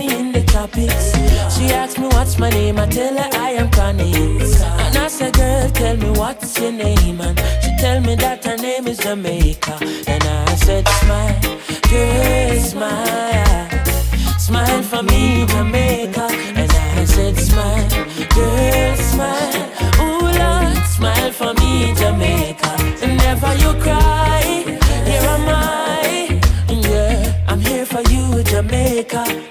me in the tropics. She asked me what's my name, I tell her I am Connie. And I said, girl, tell me what's your name. And she tell me that her name is Jamaica. And I said, smile, girl, smile. Smile for me, Jamaica. And I said, smile, girl, smile. Ooh, Lord, smile for me, Jamaica. And never you cry, here am I. Yeah, I'm here for you, Jamaica.